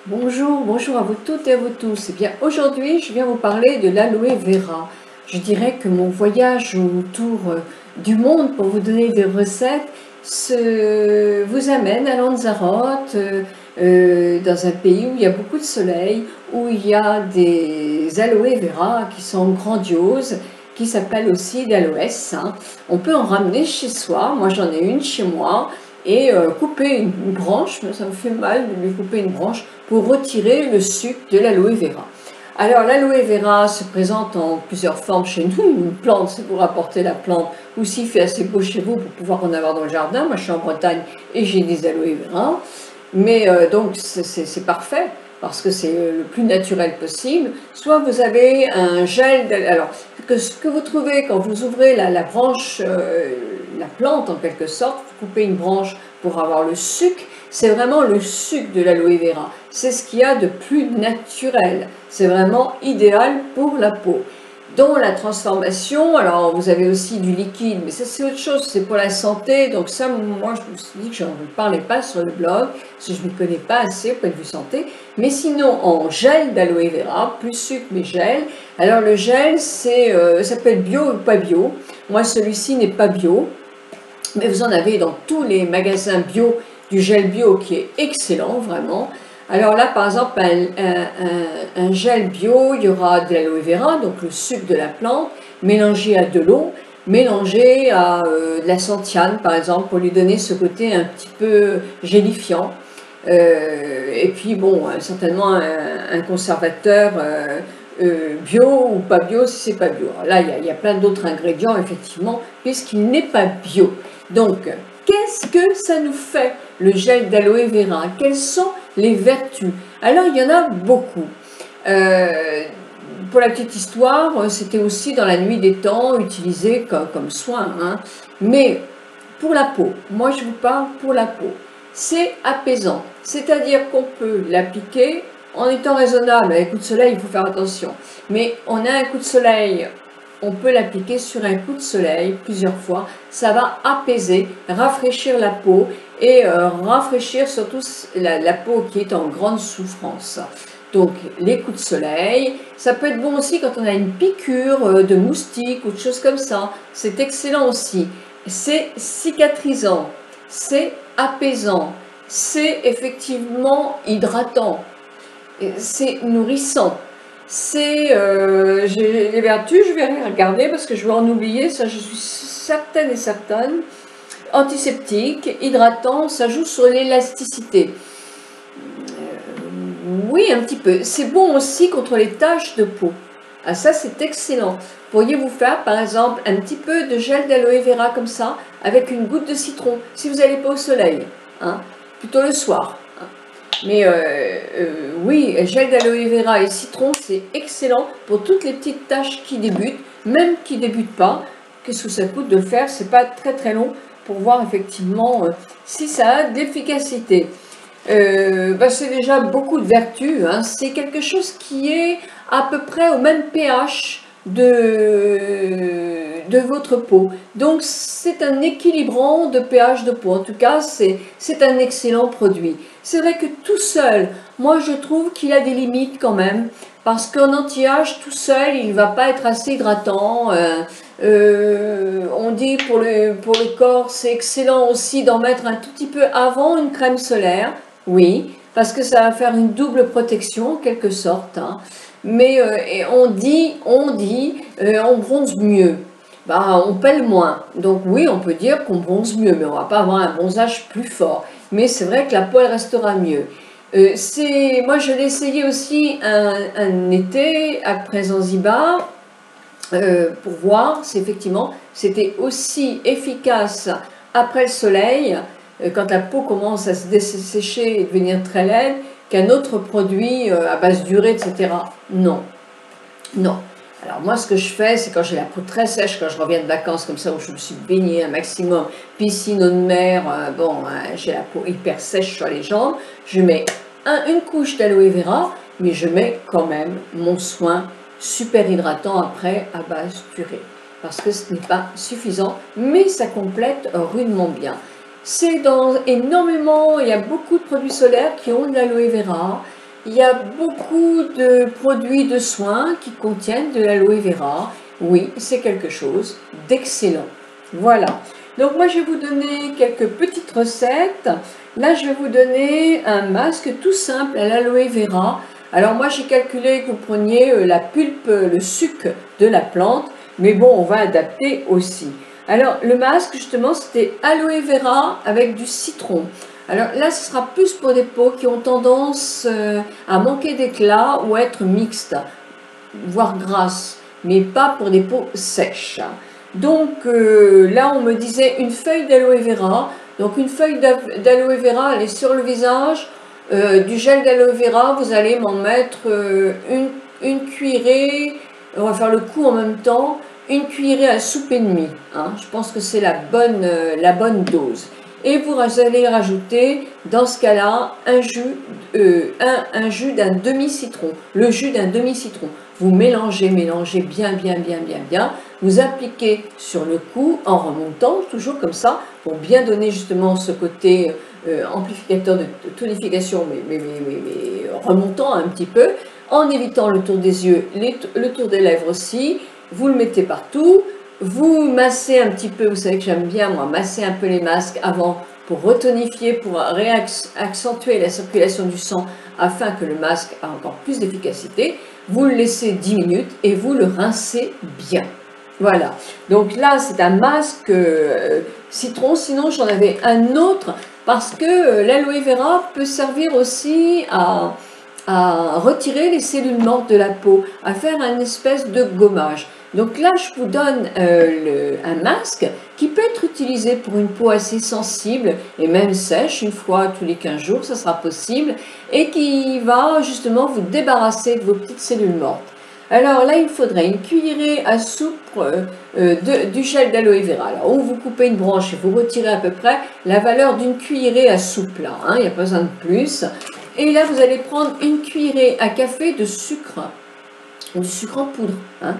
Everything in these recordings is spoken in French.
Bonjour, bonjour à vous toutes et à vous tous. Eh bien, aujourd'hui, je viens vous parler de l'aloe vera. Je dirais que mon voyage autour du monde pour vous donner des recettes vous amène à Lanzarote, dans un pays où il y a beaucoup de soleil, où il y a des aloe vera qui sont grandioses, qui s'appellent aussi d'aloès. On peut en ramener chez soi. Moi, j'en ai une chez moi. Et couper une branche, ça me fait mal de lui couper une branche pour retirer le sucre de l'aloe vera. Alors l'aloe vera se présente en plusieurs formes chez nous, une plante, c'est pour apporter la plante, ou s'il fait assez beau chez vous pour pouvoir en avoir dans le jardin. Moi je suis en Bretagne et j'ai des aloe vera, mais donc c'est parfait parce que c'est le plus naturel possible. Soit vous avez un gel, alors ce que vous trouvez quand vous ouvrez la branche, la plante en quelque sorte, vous coupez une branche pour avoir le sucre, c'est vraiment le sucre de l'aloe vera. C'est ce qu'il y a de plus naturel. C'est vraiment idéal pour la peau. Dans la transformation, alors vous avez aussi du liquide, mais ça c'est autre chose, c'est pour la santé. Donc ça, moi je me suis dit que je ne parlais pas sur le blog, parce que je ne m'y connais pas assez au point de vue santé. Mais sinon, en gel d'aloe vera, plus sucre mais gel. Alors le gel, ça peut être bio ou pas bio. Moi celui-ci n'est pas bio, mais vous en avez dans tous les magasins bio du gel bio qui est excellent, vraiment. Alors là, par exemple, un gel bio, il y aura de l'aloe vera, donc le sucre de la plante, mélangé à de l'eau, mélangé à de la santiane, par exemple, pour lui donner ce côté un petit peu gélifiant. Et puis, bon, certainement un conservateur bio ou pas bio si c'est pas bio. Alors là, il y a plein d'autres ingrédients, effectivement, puisqu'il n'est pas bio. Donc, qu'est-ce que ça nous fait, le gel d'aloe vera? Quelles sont les vertus? Alors, il y en a beaucoup. Pour la petite histoire, c'était aussi dans la nuit des temps utilisé comme soin. Mais pour la peau, moi je vous parle pour la peau, c'est apaisant. C'est-à-dire qu'on peut l'appliquer en étant raisonnable. Avec un coup de soleil, il faut faire attention. Mais on a un coup de soleil, on peut l'appliquer sur un coup de soleil plusieurs fois. Ça va apaiser, rafraîchir la peau et rafraîchir surtout la peau qui est en grande souffrance. Donc les coups de soleil, ça peut être bon aussi quand on a une piqûre de moustique ou de choses comme ça. C'est excellent aussi. C'est cicatrisant, c'est apaisant, c'est effectivement hydratant, c'est nourrissant. C'est les vertus, je vais regarder parce que je vais en oublier, ça je suis certaine et certaine. Antiseptique, hydratant, ça joue sur l'élasticité. Oui, un petit peu. C'est bon aussi contre les taches de peau. Ah, ça, c'est excellent. Pourriez-vous faire, par exemple, un petit peu de gel d'aloe vera comme ça, avec une goutte de citron, si vous n'allez pas au soleil, plutôt le soir. Mais oui, gel d'aloe vera et citron, c'est excellent pour toutes les petites taches qui débutent, même qui ne débutent pas. Qu'est-ce que ça coûte de le faire? C'est pas très très long pour voir effectivement si ça a d'efficacité. C'est déjà beaucoup de vertus, c'est quelque chose qui est à peu près au même pH de votre peau. Donc c'est un équilibrant de pH de peau. En tout cas, c'est un excellent produit. C'est vrai que tout seul, moi je trouve qu'il a des limites quand même, parce qu'en anti-âge, tout seul, il ne va pas être assez hydratant. On dit pour le corps, c'est excellent aussi d'en mettre un tout petit peu avant une crème solaire. Oui, parce que ça va faire une double protection en quelque sorte. Mais on dit, on bronze mieux. On pèle moins. Donc oui, on peut dire qu'on bronze mieux, mais on ne va pas avoir un bronzage plus fort. Mais c'est vrai que la peau, elle restera mieux. Moi, je l'ai essayé aussi un été après Zanzibar pour voir si effectivement c'était aussi efficace après le soleil, quand la peau commence à se dessécher et devenir très laide, qu'un autre produit à base d'urée, etc. Non, non. Alors moi, ce que je fais, c'est quand j'ai la peau très sèche, quand je reviens de vacances comme ça, où je me suis baignée un maximum, piscine, eau de mer, j'ai la peau hyper sèche sur les jambes, je mets une couche d'aloe vera, mais je mets quand même mon soin super hydratant après à base d'urée. Parce que ce n'est pas suffisant, mais ça complète rudement bien. C'est dans énormément, il y a beaucoup de produits solaires qui ont de l'aloe vera. il y a beaucoup de produits de soins qui contiennent de l'aloe vera. Oui, c'est quelque chose d'excellent. Voilà. Donc moi, je vais vous donner quelques petites recettes. Là, je vais vous donner un masque tout simple à l'aloe vera. Alors moi, j'ai calculé que vous preniez la pulpe, le suc de la plante. Mais bon, on va adapter aussi. Alors, le masque, justement, c'était aloe vera avec du citron. Alors là, ce sera plus pour des peaux qui ont tendance à manquer d'éclat ou à être mixtes, voire grasses, mais pas pour des peaux sèches. Donc là, on me disait une feuille d'aloe vera. Donc une feuille d'aloe vera, elle est sur le visage. Du gel d'aloe vera, vous allez m'en mettre une cuillerée. On va faire le coup en même temps. Une cuillerée à soupe et demie. Hein. Je pense que c'est la bonne dose. Et vous allez rajouter, dans ce cas-là, un jus d'un demi-citron. Le jus d'un demi-citron. Vous mélangez bien. Vous appliquez sur le cou en remontant, toujours comme ça, pour bien donner justement ce côté amplificateur de tonification, mais remontant un petit peu, en évitant le tour des yeux, le tour des lèvres aussi. Vous le mettez partout. Vous massez un petit peu, vous savez que j'aime bien moi masser un peu les masques avant pour retonifier, pour accentuer la circulation du sang afin que le masque ait encore plus d'efficacité. Vous le laissez 10 minutes et vous le rincez bien. Voilà, donc là c'est un masque citron, sinon j'en avais un autre parce que l'aloe vera peut servir aussi à retirer les cellules mortes de la peau, à faire une espèce de gommage. Donc là, je vous donne un masque qui peut être utilisé pour une peau assez sensible et même sèche, une fois tous les 15 jours, ça sera possible, et qui va justement vous débarrasser de vos petites cellules mortes. Alors là, il faudrait une cuillerée à soupe du gel d'aloe vera. Alors, où vous coupez une branche et vous retirez à peu près la valeur d'une cuillerée à soupe là, hein, il n'y a pas besoin de plus. Et là, vous allez prendre une cuillerée à café de sucre, du sucre en poudre, hein,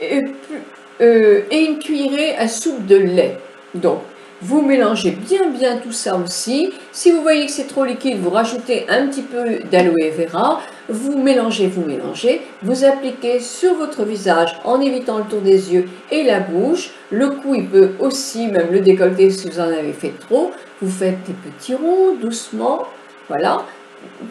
et une cuillerée à soupe de lait. Donc, vous mélangez bien tout ça aussi. Si vous voyez que c'est trop liquide, vous rajoutez un petit peu d'aloe vera. Vous mélangez, vous appliquez sur votre visage en évitant le tour des yeux et la bouche. Le cou, il peut aussi, même le décolleté si vous en avez fait trop. Vous faites des petits ronds doucement, voilà.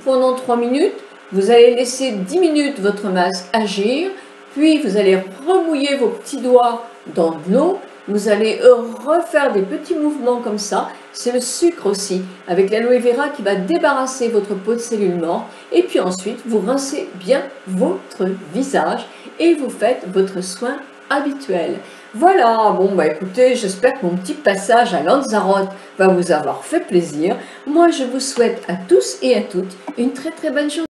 Pendant 3 minutes, vous allez laisser 10 minutes votre masque agir, puis vous allez remouiller vos petits doigts dans de l'eau, vous allez refaire des petits mouvements comme ça, c'est le sucre aussi, avec l'aloe vera qui va débarrasser votre peau de cellules mortes, et puis ensuite vous rincez bien votre visage et vous faites votre soin habituel. Voilà, bon bah écoutez, j'espère que mon petit passage à Lanzarote va vous avoir fait plaisir. Moi je vous souhaite à tous et à toutes une très bonne journée.